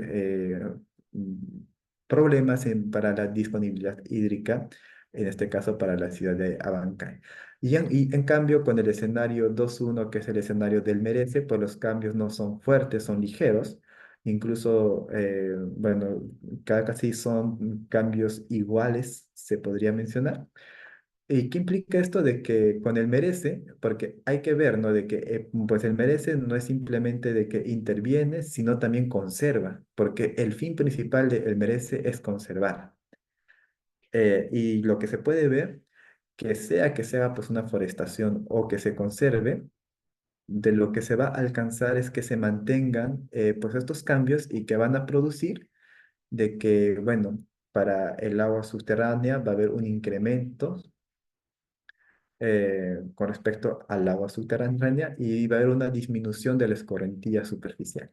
mm, problemas para la disponibilidad hídrica, en este caso para la ciudad de Abancay. Y en cambio, con el escenario 2.1, que es el escenario del Merece, pues los cambios no son fuertes, son ligeros. Incluso, bueno, casi son cambios iguales, se podría mencionar. ¿Y qué implica esto de que con el merece? Porque hay que ver, ¿no? De que pues el merece no es simplemente de que interviene, sino también conserva, porque el fin principal del merece es conservar. Y lo que se puede ver, que sea pues una forestación o que se conserve, de lo que se va a alcanzar es que se mantengan pues estos cambios y que van a producir de que, bueno, para el agua subterránea va a haber un incremento con respecto al agua subterránea y va a haber una disminución de la escorrentía superficial.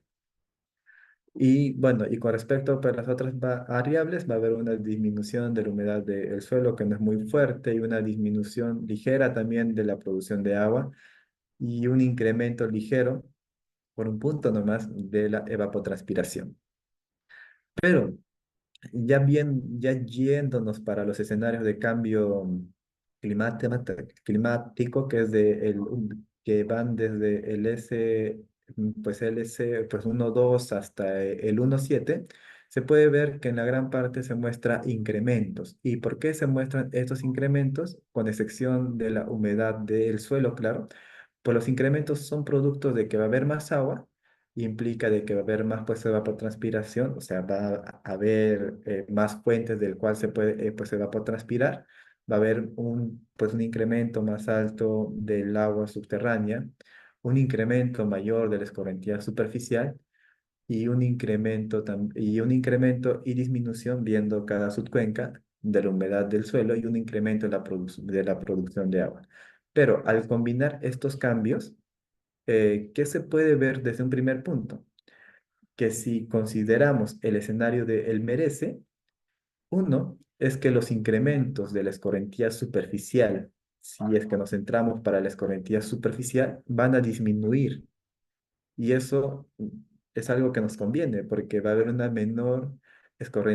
Y bueno, y con respecto a las otras variables, va a haber una disminución de la humedad del suelo que no es muy fuerte y una disminución ligera también de la producción de agua y un incremento ligero por un punto nomás de la evapotranspiración. Pero ya yéndonos para los escenarios de cambio climático, que es que van desde el pues 1,2 hasta el 1,7, se puede ver que en la gran parte se muestra incrementos. ¿Y por qué se muestran estos incrementos? Con excepción de la humedad del suelo, claro. Pues los incrementos son productos de que va a haber más agua, implica de que va a haber más pues evapotranspiración, o sea, va a haber más fuentes del cual se puede pues evapotranspirar, va a haber un incremento más alto del agua subterránea, un incremento mayor de la escorrentía superficial y un incremento y disminución viendo cada subcuenca de la humedad del suelo y un incremento de de la producción de agua. Pero al combinar estos cambios, ¿qué se puede ver desde un primer punto? Que si consideramos el escenario de El Merece, uno es que los incrementos de la escorrentía superficial, si es que nos centramos para la escorrentía superficial, van a disminuir. Y eso es algo que nos conviene porque va a haber una menor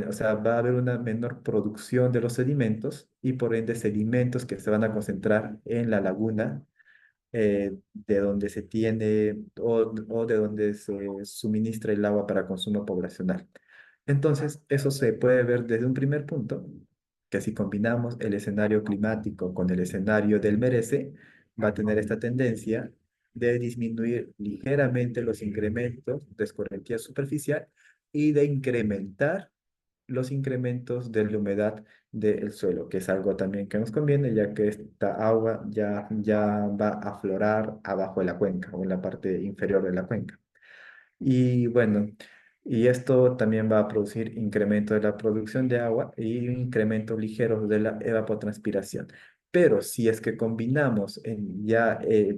o sea, va a haber una menor producción de los sedimentos y por ende sedimentos que se van a concentrar en la laguna de donde se tiene o de donde se suministra el agua para consumo poblacional. Entonces, eso se puede ver desde un primer punto, que si combinamos el escenario climático con el escenario del Merece, va a tener esta tendencia de disminuir ligeramente los incrementos de escorrentía superficial y de incrementar los incrementos de la humedad del suelo, que es algo también que nos conviene, ya que esta agua ya va a aflorar abajo de la cuenca o en la parte inferior de la cuenca. Y bueno, y esto también va a producir incremento de la producción de agua y incrementos ligeros de la evapotranspiración. Pero si es que combinamos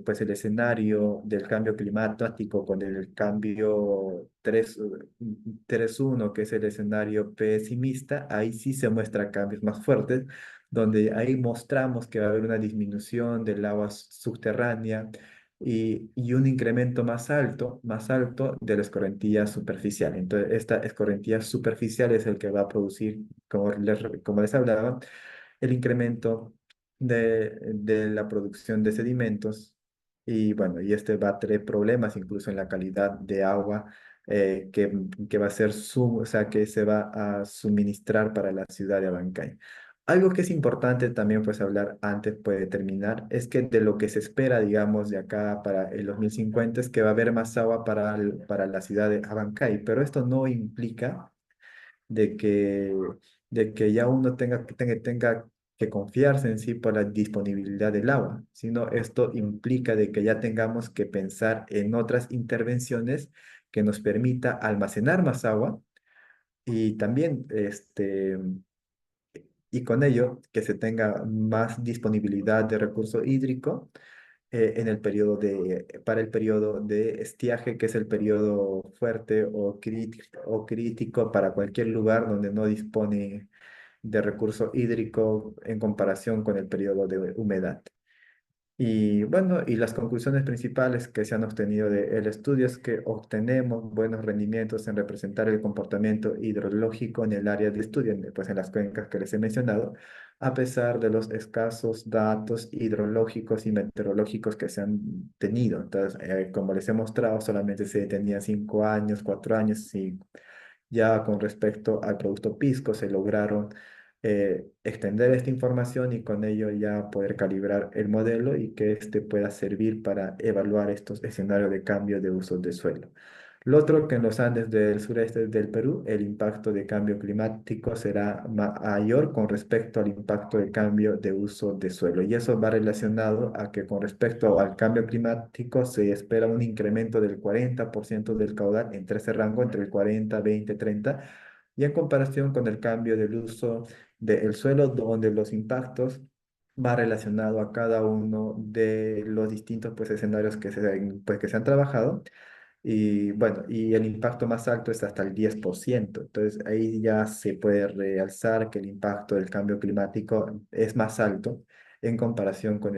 pues el escenario del cambio climático con el cambio 3.1, que es el escenario pesimista, ahí sí se muestra cambios más fuertes, donde ahí mostramos que va a haber una disminución del agua subterránea, y un incremento más alto de la escorrentía superficial. Entonces, esta escorrentía superficial es el que va a producir, como les hablaba, el incremento de la producción de sedimentos. Y bueno, y este va a traer problemas incluso en la calidad de agua que va a ser o sea, que se va a suministrar para la ciudad de Abancay. Algo que es importante también pues hablar antes pues, de terminar es que de lo que se espera, digamos, de acá para el 2050 es que va a haber más agua para la ciudad de Abancay, pero esto no implica de que, de que ya uno tenga que confiarse en sí por la disponibilidad del agua, sino esto implica de que ya tengamos que pensar en otras intervenciones que nos permita almacenar más agua y también y con ello que se tenga más disponibilidad de recurso hídrico para el periodo de estiaje, que es el periodo fuerte o crítico para cualquier lugar donde no dispone de recurso hídrico en comparación con el periodo de humedad. Y bueno, y las conclusiones principales que se han obtenido del estudio es que obtenemos buenos rendimientos en representar el comportamiento hidrológico en el área de estudio, pues en las cuencas que les he mencionado, a pesar de los escasos datos hidrológicos y meteorológicos que se han tenido. Entonces, como les he mostrado, solamente se tenían 5 años, 4 años, y ya con respecto al producto Pisco se lograron extender esta información y con ello ya poder calibrar el modelo y que éste pueda servir para evaluar estos escenarios de cambio de uso de suelo. Lo otro que en los Andes del sureste del Perú, el impacto de cambio climático será mayor con respecto al impacto de cambio de uso de suelo. Y eso va relacionado a que con respecto al cambio climático se espera un incremento del 40% del caudal entre ese rango, entre el 40, 20, 30, y en comparación con el cambio del uso del suelo, donde los impactos va relacionado a cada uno de los distintos pues, escenarios que se han trabajado. Y bueno, y el impacto más alto es hasta el 10%. Entonces ahí ya se puede realzar que el impacto del cambio climático es más alto en comparación con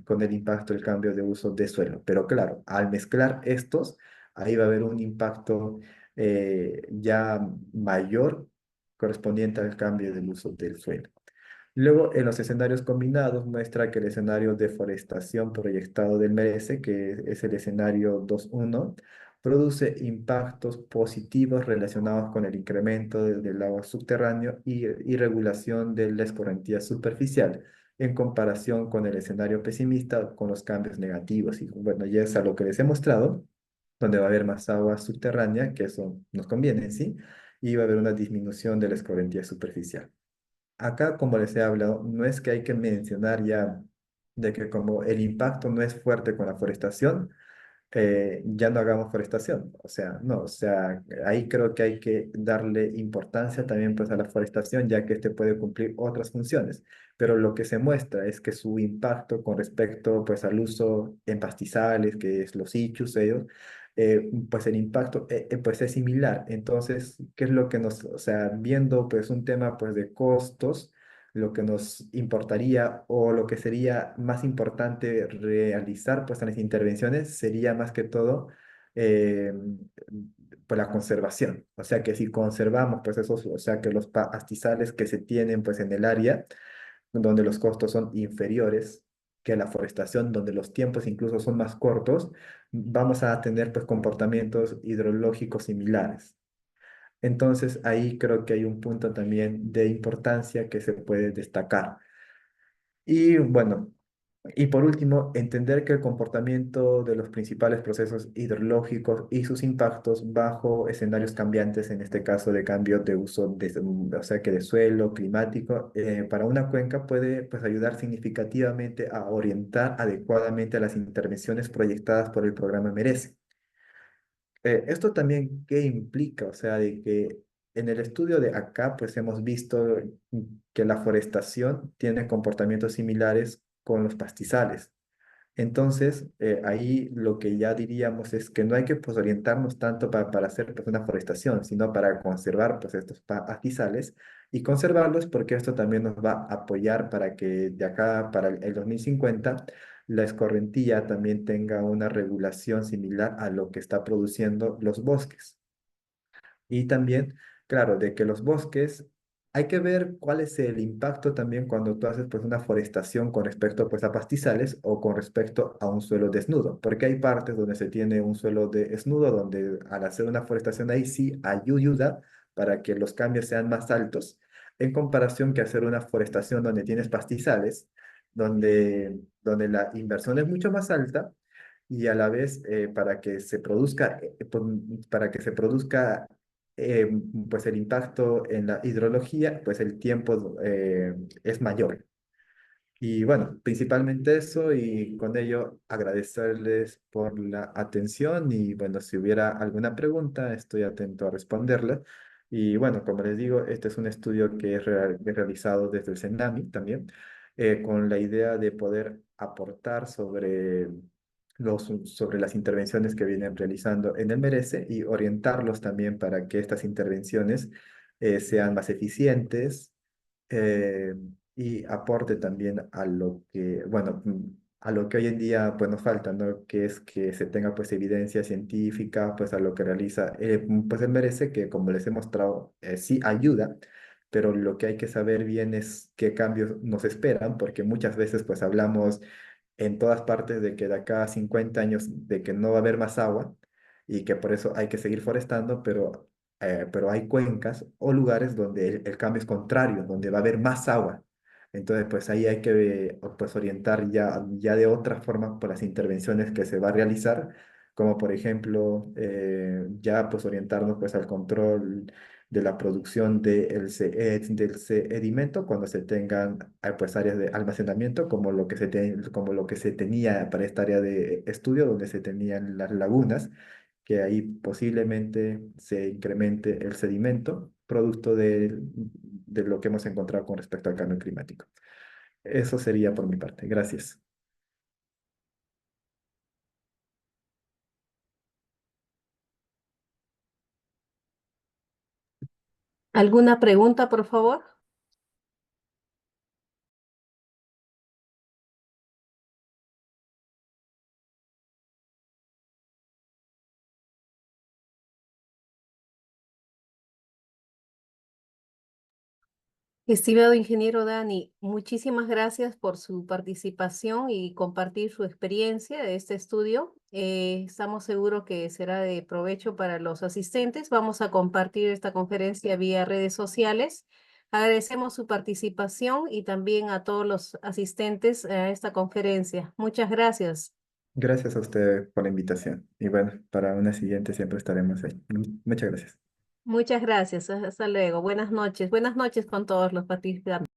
con el impacto del cambio de uso de suelo. Pero claro, al mezclar estos, ahí va a haber un impacto ya mayor correspondiente al cambio del uso del suelo. Luego, en los escenarios combinados, muestra que el escenario de deforestación proyectado del merece, que es el escenario 2.1, produce impactos positivos relacionados con el incremento del agua subterráneo y regulación de la escorrentía superficial, en comparación con el escenario pesimista, con los cambios negativos. Y bueno, ya es a lo que les he mostrado, donde va a haber más agua subterránea, que eso nos conviene en sí, y va a haber una disminución de la escorrentía superficial. Acá, como les he hablado, no es que hay que mencionar ya de que como el impacto no es fuerte con la forestación, ya no hagamos forestación. O sea, no, o sea, ahí creo que hay que darle importancia también pues a la forestación, ya que este puede cumplir otras funciones. Pero lo que se muestra es que su impacto con respecto pues al uso en pastizales, que es los ichus, ellos, pues el impacto pues es similar. Entonces, ¿qué es lo que nos, o sea, viendo pues un tema pues de costos? Lo que nos importaría o lo que sería más importante realizar pues en las intervenciones sería más que todo eh, pues la conservación. O sea que si conservamos pues esos, o sea que los pastizales que se tienen pues en el área donde los costos son inferiores que la forestación, donde los tiempos incluso son más cortos, vamos a tener pues comportamientos hidrológicos similares. Entonces ahí creo que hay un punto también de importancia que se puede destacar. Y bueno, y por último, entender que el comportamiento de los principales procesos hidrológicos y sus impactos bajo escenarios cambiantes, en este caso de cambio de uso o sea que de suelo, climático, para una cuenca puede pues, ayudar significativamente a orientar adecuadamente a las intervenciones proyectadas por el programa Merece. Esto también, ¿qué implica? O sea, de que en el estudio de acá, pues hemos visto que la forestación tiene comportamientos similares con los pastizales. Entonces, ahí lo que ya diríamos es que no hay que pues, orientarnos tanto para hacer pues, una forestación, sino para conservar pues, estos pastizales y conservarlos porque esto también nos va a apoyar para que de acá para el 2050 la escorrentía también tenga una regulación similar a lo que está produciendo los bosques. Y también, claro, de que los bosques, hay que ver cuál es el impacto también cuando tú haces pues una forestación con respecto pues a pastizales o con respecto a un suelo desnudo, porque hay partes donde se tiene un suelo desnudo donde al hacer una forestación ahí sí ayuda para que los cambios sean más altos en comparación que hacer una forestación donde tienes pastizales, donde la inversión es mucho más alta y a la vez para que se produzca eh, pues el impacto en la hidrología, pues el tiempo es mayor. Y bueno, principalmente eso y con ello agradecerles por la atención y bueno, si hubiera alguna pregunta, estoy atento a responderla. Y bueno, como les digo, este es un estudio que he realizado desde el CENAMI también, con la idea de poder aportar sobre las intervenciones que vienen realizando en el Merece y orientarlos también para que estas intervenciones sean más eficientes, eh, y aporte también a lo que, bueno, a lo que hoy en día, pues nos falta, ¿no? Que es que se tenga pues evidencia científica, pues a lo que realiza, pues él merece que, como les he mostrado, sí ayuda, pero lo que hay que saber bien es qué cambios nos esperan, porque muchas veces pues hablamos en todas partes de que de acá a 50 años de que no va a haber más agua y que por eso hay que seguir forestando, pero hay cuencas o lugares donde el cambio es contrario, donde va a haber más agua. Entonces, pues ahí hay que pues, orientar ya de otra forma por las intervenciones que se va a realizar, como por ejemplo, ya pues orientarnos pues al control de la producción del sedimento cuando se tengan pues áreas de almacenamiento como lo que como lo que se tenía para esta área de estudio donde se tenían las lagunas, que ahí posiblemente se incremente el sedimento producto de lo que hemos encontrado con respecto al cambio climático. Eso sería por mi parte. Gracias. ¿Alguna pregunta, por favor? Estimado ingeniero Dani, muchísimas gracias por su participación y compartir su experiencia de este estudio. Estamos seguros que será de provecho para los asistentes. Vamos a compartir esta conferencia vía redes sociales. Agradecemos su participación y también a todos los asistentes a esta conferencia. Muchas gracias. Gracias a usted por la invitación. Y bueno, para una siguiente siempre estaremos ahí. Muchas gracias. Muchas gracias. Hasta luego. Buenas noches. Buenas noches con todos los participantes.